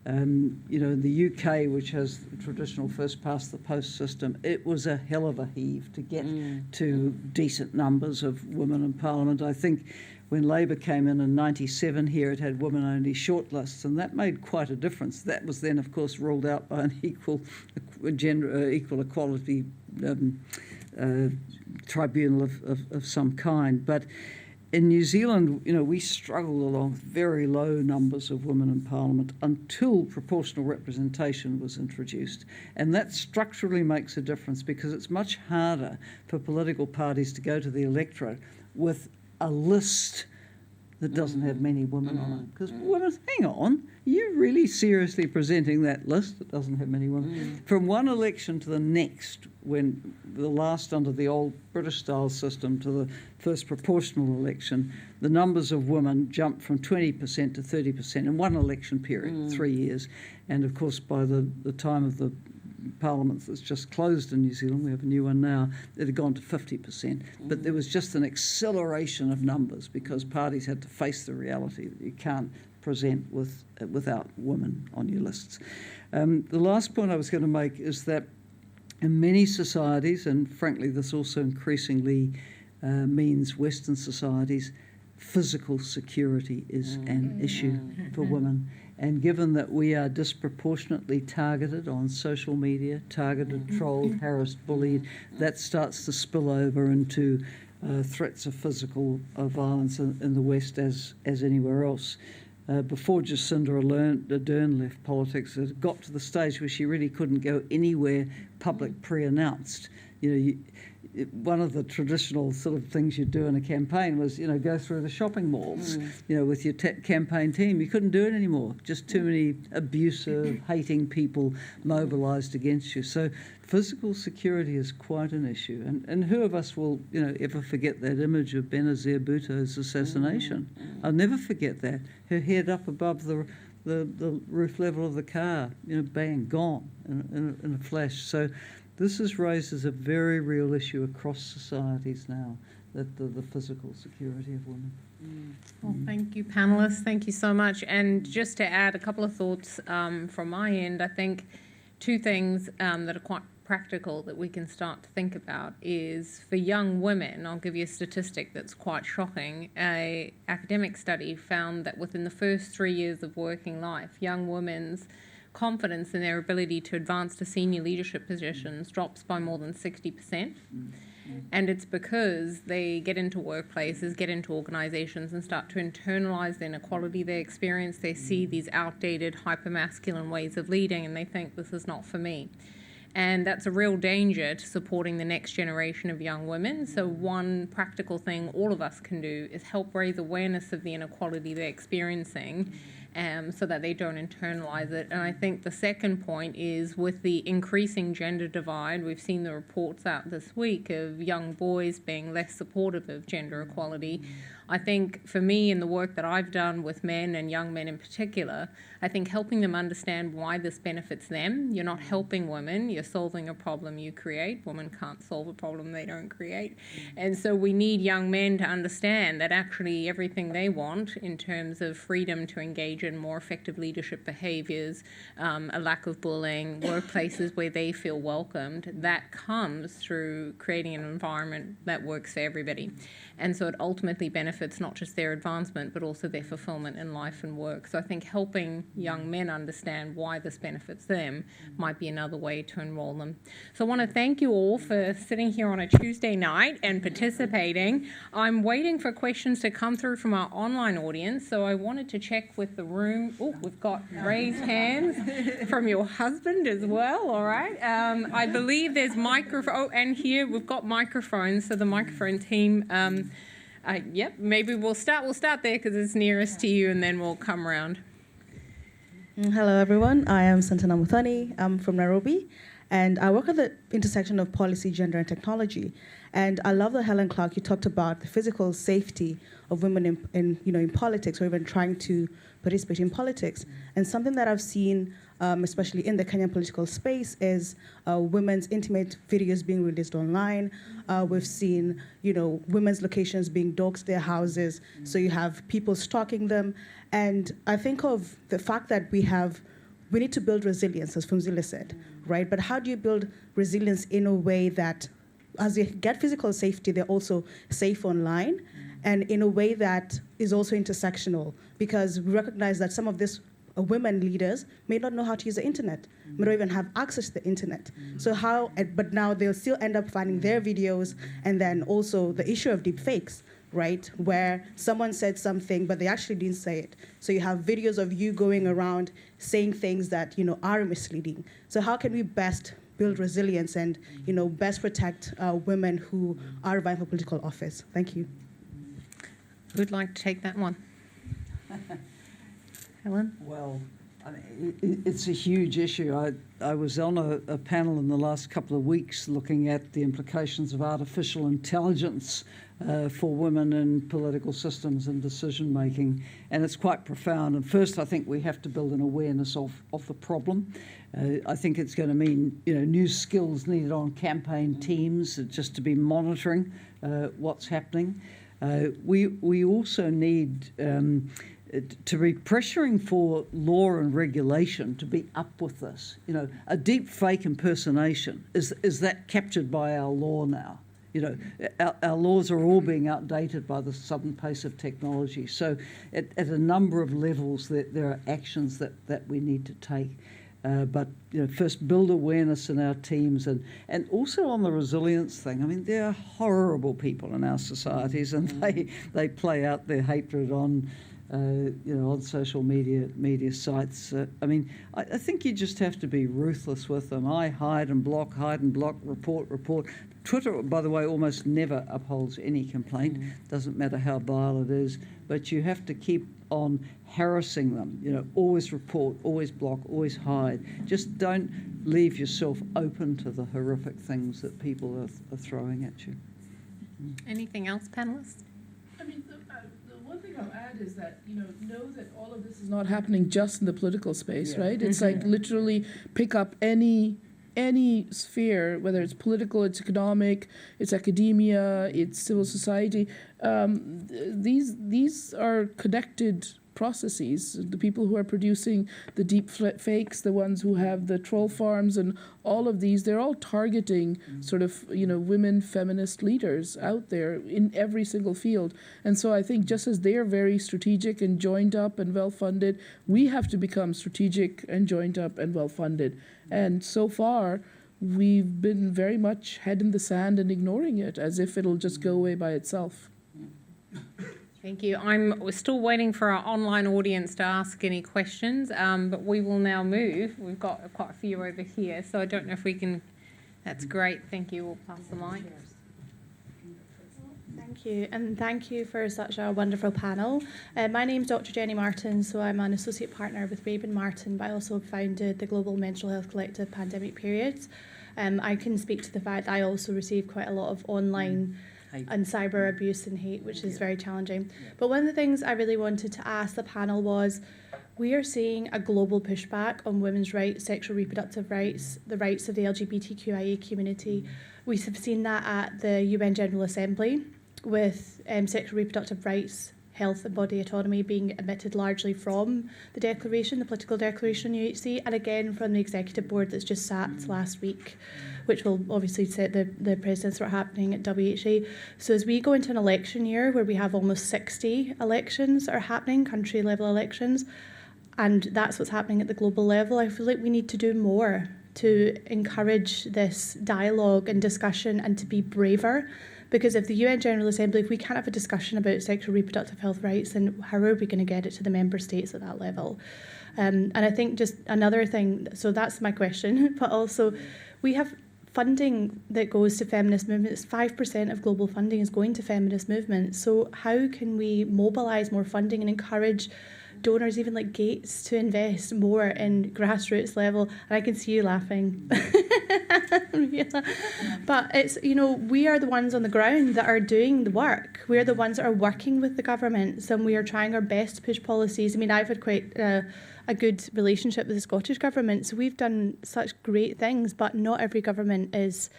In the UK, which has the traditional first past the post system, it was a hell of a heave to get to decent numbers of women in Parliament. I think when Labor came in 97 here, it had women-only shortlists, and that made quite a difference. That was then, of course, ruled out by an equal equality tribunal of some kind. But in New Zealand, we struggled along with very low numbers of women in Parliament until proportional representation was introduced. And that structurally makes a difference, because it's much harder for political parties to go to the electorate with a list that doesn't have many women on it. Because women, hang on, you're really seriously presenting that list that doesn't have many women. From one election to the next, when the last under the old British-style system to the first proportional election, the numbers of women jumped from 20% to 30% in one election period, 3 years. And of course, by the time of the Parliament that's just closed in New Zealand, we have a new one now, it had gone to 50%. But there was just an acceleration of numbers, because parties had to face the reality that you can't present without women on your lists. The last point I was going to make is that In many societies, and frankly, this also increasingly means Western societies, physical security is an issue for women. And given that we are disproportionately targeted on social media, targeted, trolled, harassed, bullied, that starts to spill over into threats of physical violence in the West as anywhere else. Before Jacinda Ardern left politics, it got to the stage where she really couldn't go anywhere public pre-announced. One of the traditional sort of things you do in a campaign was, go through the shopping malls, with your campaign team. You couldn't do it anymore. Just too many abusive, hating people mobilised against you. So physical security is quite an issue. And who of us will, ever forget that image of Benazir Bhutto's assassination? I'll never forget that. Her head up above the roof level of the car, bang, gone in a flash. So this is raised as a very real issue across societies now, that the physical security of women. Well, thank you, panelists. Thank you so much. And just to add a couple of thoughts from my end, I think two things that are quite practical that we can start to think about is for young women. I'll give you a statistic that's quite shocking. An academic study found that within the first 3 years of working life, young women's confidence in their ability to advance to senior leadership positions drops by more than 60%. And it's because they get into workplaces, get into organizations and start to internalize the inequality they experience. They see these outdated, hypermasculine ways of leading and they think, this is not for me. And that's a real danger to supporting the next generation of young women. So one practical thing all of us can do is help raise awareness of the inequality they're experiencing, so that they don't internalize it. And I think the second point is with the increasing gender divide, we've seen the reports out this week of young boys being less supportive of gender equality. I think for me, in the work that I've done with men and young men in particular, I think helping them understand why this benefits them. You're not helping women, you're solving a problem you create. Women can't solve a problem they don't create. And so we need young men to understand that actually everything they want in terms of freedom to engage in more effective leadership behaviors, a lack of bullying, workplaces where they feel welcomed, that comes through creating an environment that works for everybody. And so it ultimately benefits not just their advancement, but also their fulfillment in life and work. So I think helping young men understand why this benefits them might be another way to enroll them. So I want to thank you all for sitting here on a Tuesday night and participating. I'm waiting for questions to come through from our online audience. So I wanted to check with the room. Oh, we've got raised hands from your husband as well. All right. I believe there's microphone. Oh, and here we've got microphones. So the microphone team. Yep, maybe we'll start there because it's nearest to you, and then we'll come around. Hello, everyone. I am Santana Muthani. I'm from Nairobi, and I work at the intersection of policy, gender, and technology. And I love that, Helen Clark, you talked about the physical safety of women in politics, or even trying to participate in politics. And something that I've seen, especially in the Kenyan political space, is women's intimate videos being released online. We've seen, women's locations being doxed, their houses. So you have people stalking them. And I think of the fact that we need to build resilience, as Phumzile said, right? But how do you build resilience in a way that, as they get physical safety, they're also safe online, and in a way that is also intersectional? Because we recognize that some of these women leaders may not know how to use the internet, may not even have access to the internet. So but now they'll still end up finding their videos, and then also the issue of deep fakes, right? Where someone said something, but they actually didn't say it. So you have videos of you going around saying things that, are misleading. So how can we best build resilience and, best protect women who are vying for political office? Thank you. Who'd like to take that one? Helen? Well, it's a huge issue. I was on a panel in the last couple of weeks looking at the implications of artificial intelligence for women in political systems and decision making, and it's quite profound. And first, I think we have to build an awareness of the problem. I think it's going to mean new skills needed on campaign teams, just to be monitoring what's happening. We also need to be pressuring for law and regulation to be up with this. You know, a deep fake impersonation, is that captured by our law now? You know, our laws are all being outdated by the sudden pace of technology. So at a number of levels, there are actions that we need to take. But you know, first build awareness in our teams, and also on the resilience thing. I mean, there are horrible people in our societies, and they play out their hatred on on social media sites. I mean, I think you just have to be ruthless with them. Hide and block, report. Twitter, by the way, almost never upholds any complaint. Doesn't matter how vile it is, but you have to keep on harassing them. You know, always report, always block, always hide. Just don't leave yourself open to the horrific things that people are throwing at you. Anything else, panelists? I mean, the one thing I'll add is that, know that all of this is not happening just in the political space, right? It's like literally pick up any sphere, whether it's political, it's economic, it's academia, it's civil society. These are connected processes. The people who are producing the deep fakes, the ones who have the troll farms, and all of these, they're all targeting sort of women feminist leaders out there in every single field. And so I think just as they're very strategic and joined up and well funded, we have to become strategic and joined up and well funded. And so far, we've been very much head in the sand and ignoring it as if it'll just go away by itself. Thank you. We're still waiting for our online audience to ask any questions, but we will now move. We've got quite a few over here, so I don't know if we can. That's great. Thank you. We'll pass the mic. Thank you, and thank you for such a wonderful panel. My name's Dr. Jenny Martin, so I'm an associate partner with Rabin Martin, but I also founded the Global Mental Health Collective Pandemic Periods. I can speak to the fact that I also receive quite a lot of online and cyber abuse and hate, which is very challenging. But one of the things I really wanted to ask the panel was, we are seeing a global pushback on women's rights, sexual reproductive rights, the rights of the LGBTQIA community. We have seen that at the UN General Assembly, with sexual reproductive rights, health and body autonomy being omitted largely from the declaration, the political declaration UHC, and again from the executive board that's just sat last week, which will obviously set the precedents for what's happening at WHA. So as we go into an election year where we have almost 60 elections that are happening, country level elections, and that's what's happening at the global level, I feel like we need to do more to encourage this dialogue and discussion and to be braver. Because if the UN General Assembly, if we can't have a discussion about sexual reproductive health rights, then how are we going to get it to the member states at that level? And I think just another thing, so that's my question, but also we have funding that goes to feminist movements. 5% of global funding is going to feminist movements. So how can we mobilise more funding and encourage donors, even like Gates, to invest more in grassroots level? And I can see you laughing. But it's, we are the ones on the ground that are doing the work. We're the ones that are working with the governments, and we are trying our best to push policies. I mean, I've had quite a good relationship with the Scottish Government, so we've done such great things, but not every government is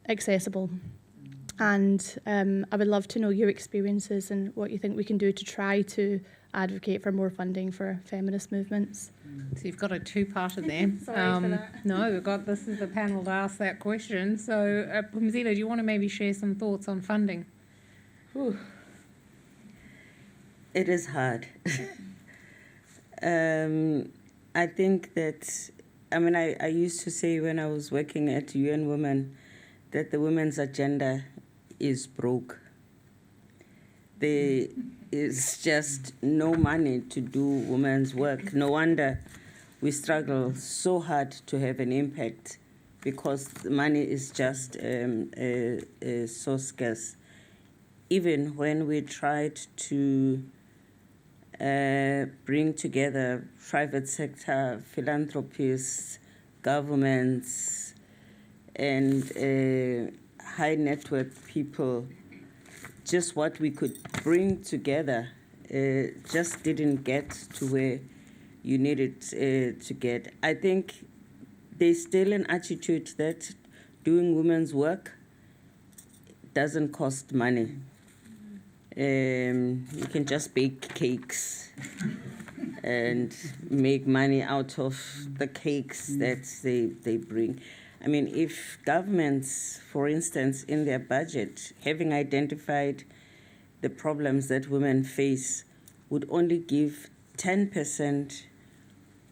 accessible. And I would love to know your experiences and what you think we can do to try to advocate for more funding for feminist movements. So you've got a two-parter there. Sorry for that. No, this is the panel to ask that question. So, Phumzile, do you want to maybe share some thoughts on funding? It is hard. I think that, I used to say when I was working at UN Women that the women's agenda is broke. There is just no money to do women's work. No wonder we struggle so hard to have an impact, because the money is just so scarce. Even when we tried to bring together private sector, philanthropists, governments, and high net worth people, just what we could bring together just didn't get to where you needed to get. I think there's still an attitude that doing women's work doesn't cost money. You can just bake cakes and make money out of the cakes that they bring. I mean, if governments, for instance, in their budget, having identified the problems that women face, would only give 10%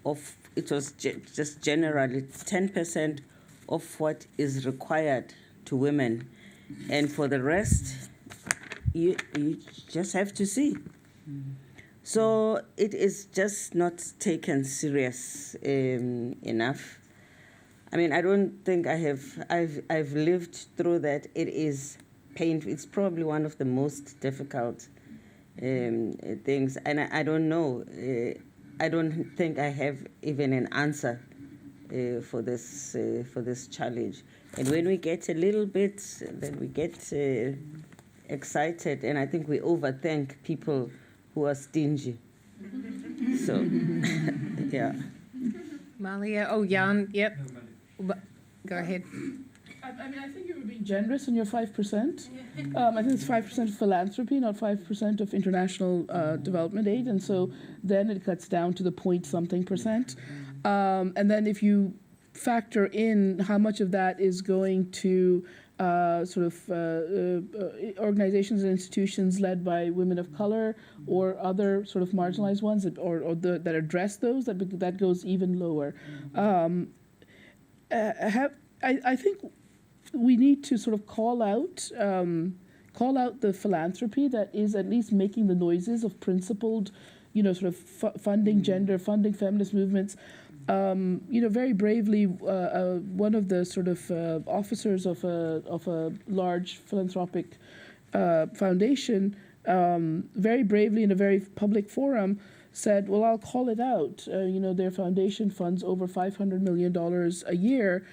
of, it was just generally 10% of what is required to women. And for the rest, you just have to see. So it is just not taken serious enough. I mean, I don't think I've lived through that. It is painful. It's probably one of the most difficult things, and I don't know. I don't think I have even an answer for this challenge. And when we get a little bit, then we get excited, and I think we overthink people who are stingy. So, yeah. Malia, oh, Jan, yep. Go ahead. I mean, I think you were being generous in your 5%. I think it's 5% philanthropy, not 5% of international development aid, and so then it cuts down to the point something percent. And then if you factor in how much of that is going to organizations and institutions led by women of color or other sort of marginalized ones that address those, that goes even lower. I think we need to sort of call out the philanthropy that is at least making the noises of principled, funding gender, funding feminist movements. Very bravely, one of the sort of officers of a large philanthropic foundation, very bravely in a very public forum, said, "Well, I'll call it out. Their foundation funds over $500 million a year,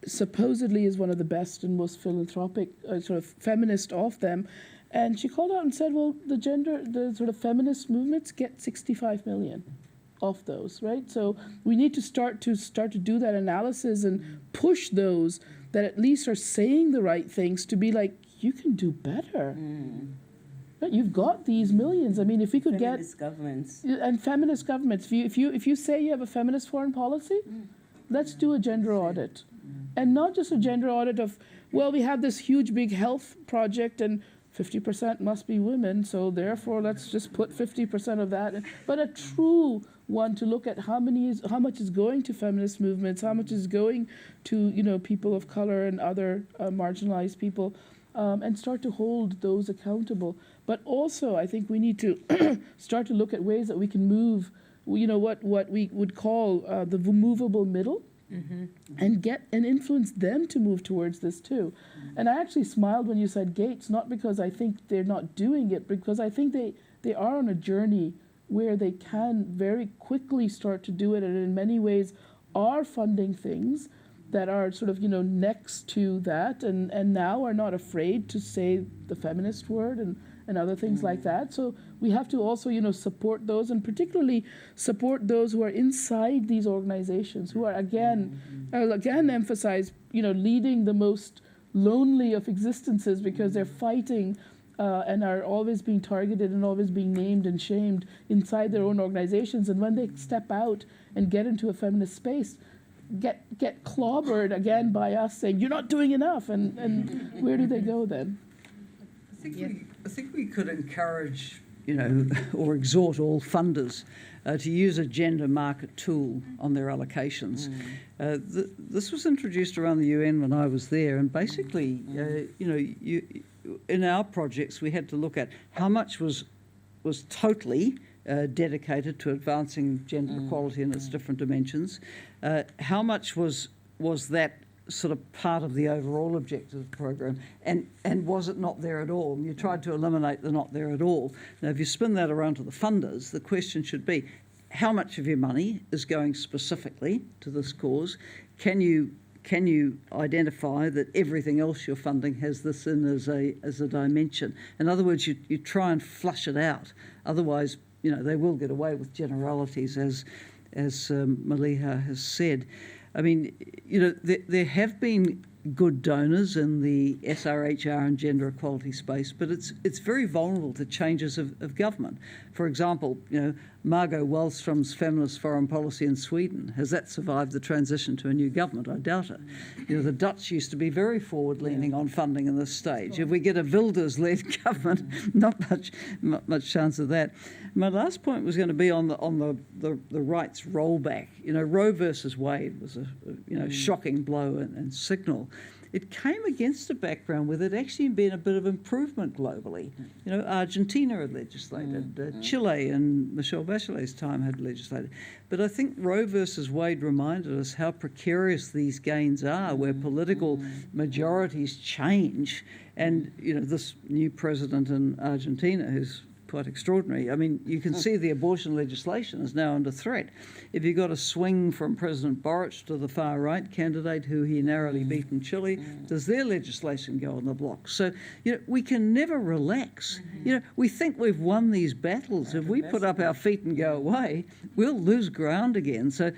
supposedly is one of the best and most philanthropic, sort of feminist of them." And she called out and said, "Well, the sort of feminist movements get 65 million." Of those, right? So we need to start to do that analysis and push those that at least are saying the right things to be like, you can do better. Right? You've got these millions. I mean, if we could Feminist governments. and feminist governments, if you say you have a feminist foreign policy, let's do a gender audit, and not just a gender audit of, well, we have this huge big health project and 50% must be women, so therefore let's just put 50% of that in. But a true one to look at how much is going to feminist movements, how much is going to people of color and other marginalized people, and start to hold those accountable. But also, I think we need to start to look at ways that we can move, what we would call the movable middle. And influence them to move towards this too. And I actually smiled when you said Gates, not because I think they're not doing it, because I think they are on a journey where they can very quickly start to do it, and in many ways are funding things that are sort of next to that, and now are not afraid to say the feminist word and other things like that. So we have to also, support those, and particularly support those who are inside these organizations, who are again emphasize, leading the most lonely of existences because they're fighting and are always being targeted and always being named and shamed inside their own organizations. And when they step out and get into a feminist space, get clobbered again by us saying, you're not doing enough. And where do they go then? I think we could encourage, or exhort all funders to use a gender market tool on their allocations. This was introduced around the UN when I was there, and basically, in our projects, we had to look at how much was totally dedicated to advancing gender equality in its different dimensions, how much was that sort of part of the overall objective of the program, and was it not there at all? And you tried to eliminate the not there at all. Now, if you spin that around to the funders, the question should be, how much of your money is going specifically to this cause? Can you identify that everything else you're funding has this in as a dimension? In other words, you try and flush it out. Otherwise, they will get away with generalities, as Maliha has said. I mean, there have been good donors in the SRHR and gender equality space, but it's very vulnerable to changes of government. For example, Margot Wallström's feminist foreign policy in Sweden, has that survived the transition to a new government? I doubt it. The Dutch used to be very forward-leaning on funding in this stage. If we get a Wilders-led government, not much chance of that. My last point was going to be on the rights rollback. Roe versus Wade was a shocking blow and signal. It came against a background where there'd actually been a bit of improvement globally. Argentina had legislated, Chile in Michelle Bachelet's time had legislated. But I think Roe versus Wade reminded us how precarious these gains are, where political majorities change. And, this new president in Argentina, who's quite extraordinary. I mean, you can see the abortion legislation is now under threat. If you got a swing from President Boric to the far right candidate, who he narrowly beat in Chile, does their legislation go on the block? So, we can never relax. We think we've won these battles. If we put up our feet and go away, we'll lose ground again. So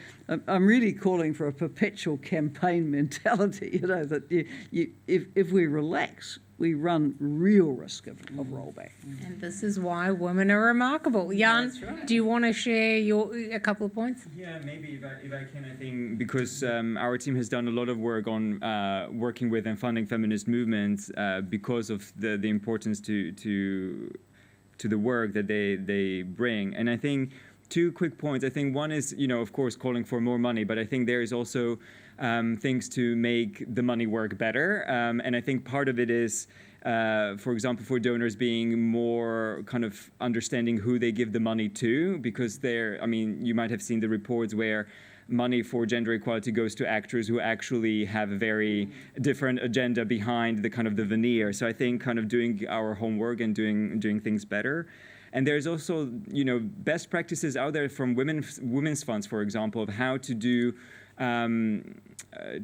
I'm really calling for a perpetual campaign mentality, that if we relax, we run real risk of rollback. And this is why women are remarkable. Jan, do you want to share a couple of points? Yeah, maybe if I can, I think because our team has done a lot of work on working with and funding feminist movements because of the importance to the work that they bring. And I think two quick points. I think one is, of course, calling for more money, but I think there is also things to make the money work better. And I think part of it is, for example, for donors being more kind of understanding who they give the money to, because you might have seen the reports where money for gender equality goes to actors who actually have a very different agenda behind the kind of the veneer. So I think kind of doing our homework and doing things better. And there's also, best practices out there from women's funds, for example, of how to do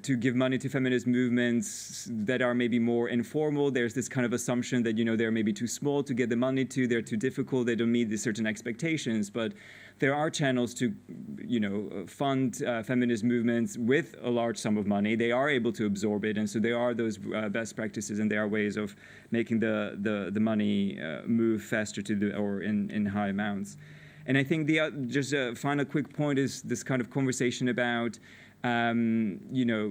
to give money to feminist movements that are maybe more informal. There's this kind of assumption that, they're maybe too small to get the money to, they're too difficult, they don't meet the certain expectations. But there are channels to, fund feminist movements with a large sum of money. They are able to absorb it. And so there are those best practices, and there are ways of making the money move faster or in high amounts. And I think just a final quick point is this kind of conversation about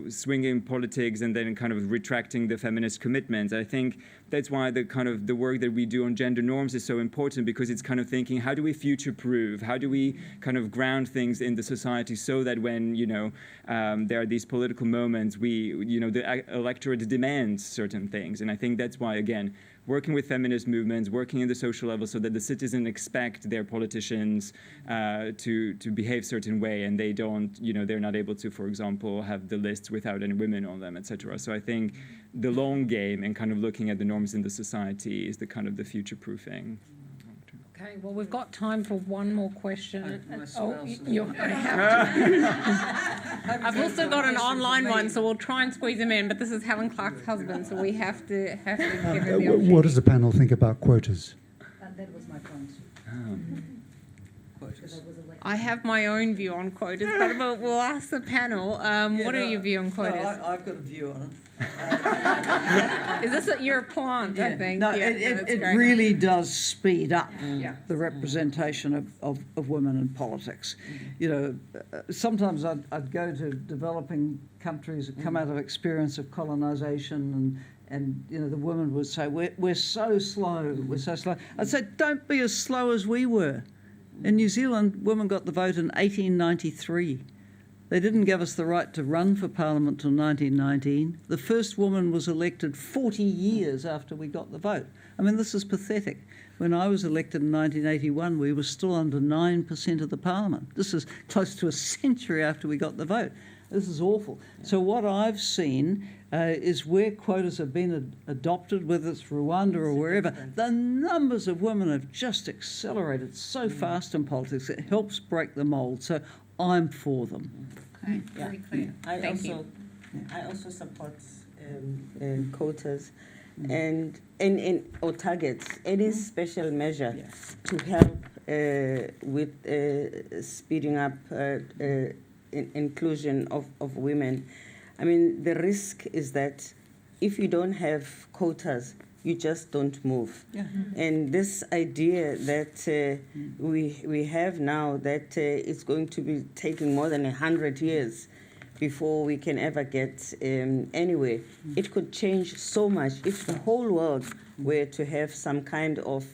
swinging politics and then kind of retracting the feminist commitments. I think that's why the work that we do on gender norms is so important, because it's kind of thinking, how do we future-proof? How do we kind of ground things in the society so that when, there are these political moments, the electorate demands certain things. And I think that's why, again, working with feminist movements, working in the social level so that the citizens expect their politicians to behave certain way, and they don't, they're not able to, for example, have the lists without any women on them, etc. So I think the long game and kind of looking at the norms in the society is the kind of the future-proofing. Okay, well, we've got time for one more question. I've also got an online one, so we'll try and squeeze him in, but this is Helen Clark's husband, so we have to give him the opportunity. What does the panel think about quotas? That was my point. Quotas. I have my own view on quotas, but we'll ask the panel. What are your view on quotas? I've got a view on it. Is this your plant, I think? No, Yeah, it really does speed up the representation of women in politics. Sometimes I'd go to developing countries that come out of experience of colonisation, and the women would say, we're so slow, we're so slow. I'd say, don't be as slow as we were. In New Zealand, women got the vote in 1893. They didn't give us the right to run for Parliament till 1919. The first woman was elected 40 years after we got the vote. I mean, this is pathetic. When I was elected in 1981, we were still under 9% of the Parliament. This is close to a century after we got the vote. This is awful. So what I've seen is where quotas have been adopted, whether it's Rwanda or wherever, the numbers of women have just accelerated so fast in politics. It helps break the mould. So I'm for them. Okay, very clear. Thank you. I also support quotas and or targets, any special measure to help with speeding up inclusion of women. I mean, the risk is that if you don't have quotas, you just don't move. Yeah. And this idea that we have now that it's going to be taking more than 100 years before we can ever get anywhere, it could change so much if the whole world were to have some kind of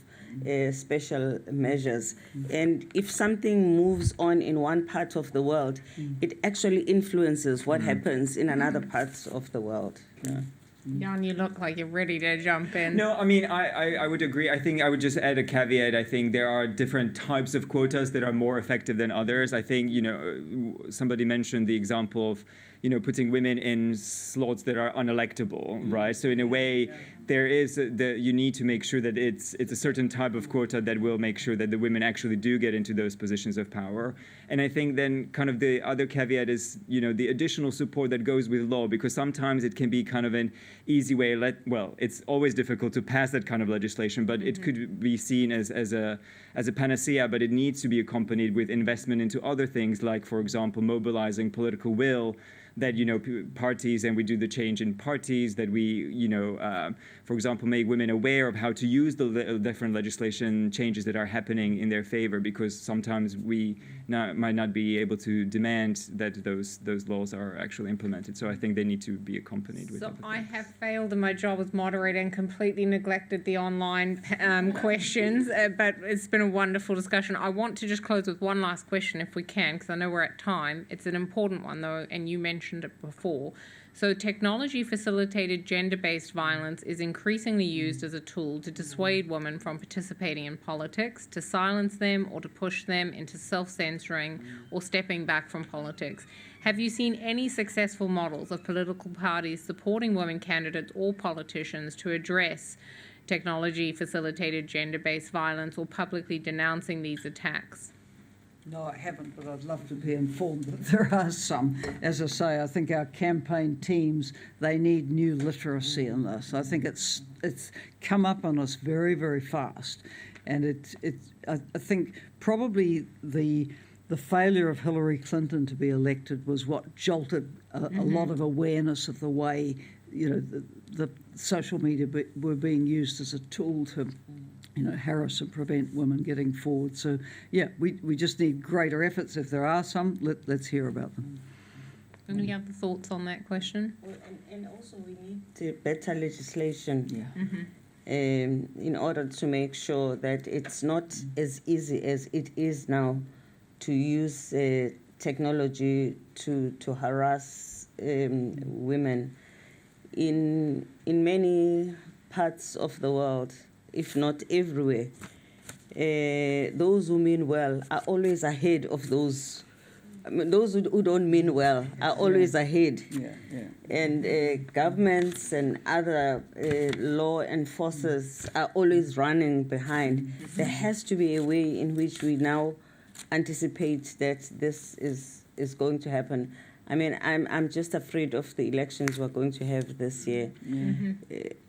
special measures. And if something moves on in one part of the world, it actually influences what happens in another parts of the world. Yeah. Jan, you look like you're ready to jump in. No, I mean, I would agree. I think I would just add a caveat. I think there are different types of quotas that are more effective than others. I think, somebody mentioned the example of, putting women in slots that are unelectable, right? So in a way, there is you need to make sure that it's a certain type of quota that will make sure that the women actually do get into those positions of power. And I think then kind of the other caveat is, the additional support that goes with law, because sometimes it can be kind of an easy way. It's always difficult to pass that kind of legislation, but it could be seen as a panacea, but it needs to be accompanied with investment into other things, like, for example, mobilizing political will, that parties, and we do the change in parties, that we for example, make women aware of how to use the different legislation changes that are happening in their favor, because sometimes we might not be able to demand that those laws are actually implemented. So I think they need to be accompanied with. So I have failed in my job as moderator and completely neglected the online questions, but it's been a wonderful discussion. I want to just close with one last question, if we can, because I know we're at time. It's an important one, though, and you mentioned it before. So technology-facilitated gender-based violence is increasingly used as a tool to dissuade women from participating in politics, to silence them, or to push them into self-censoring or stepping back from politics. Have you seen any successful models of political parties supporting women candidates or politicians to address technology-facilitated gender-based violence or publicly denouncing these attacks? No, I haven't, but I'd love to be informed that there are some. As I say, I think our campaign teams, they need new literacy in this. I think it's come up on us very, very fast. And I think probably the failure of Hillary Clinton to be elected was what jolted a lot of awareness of the way, the social media were being used as a tool to harass and prevent women getting forward. So, yeah, we just need greater efforts. If there are some, let's hear about them. Any other thoughts on that question? Well, and also we need better legislation. Yeah. In order to make sure that it's not as easy as it is now to use technology to harass women. In many parts of the world, if not everywhere, those who mean well are always ahead of those. I mean, those who don't mean well are always ahead. Yeah. And governments and other law enforcers are always running behind. There has to be a way in which we now anticipate that this is going to happen. I mean, I'm just afraid of the elections we're going to have this year,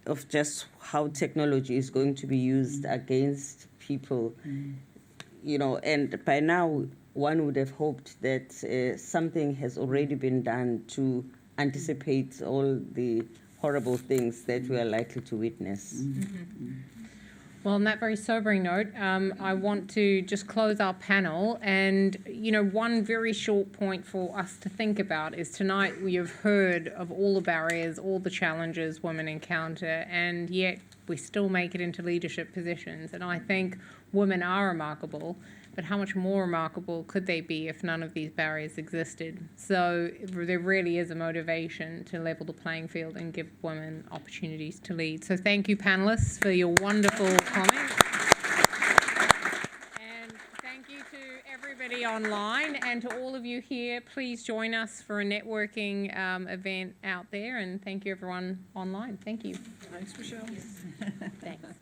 of just how technology is going to be used against people, and by now one would have hoped that something has already been done to anticipate all the horrible things that we are likely to witness. Well, on that very sobering note, I want to just close our panel. And, one very short point for us to think about is tonight we have heard of all the barriers, all the challenges women encounter, and yet we still make it into leadership positions. And I think women are remarkable, but how much more remarkable could they be if none of these barriers existed? So there really is a motivation to level the playing field and give women opportunities to lead. So thank you, panelists, for your wonderful comments. And thank you to everybody online, and to all of you here. Please join us for a networking event out there, and thank you everyone online. Thank you. Thanks, Michelle. Thanks.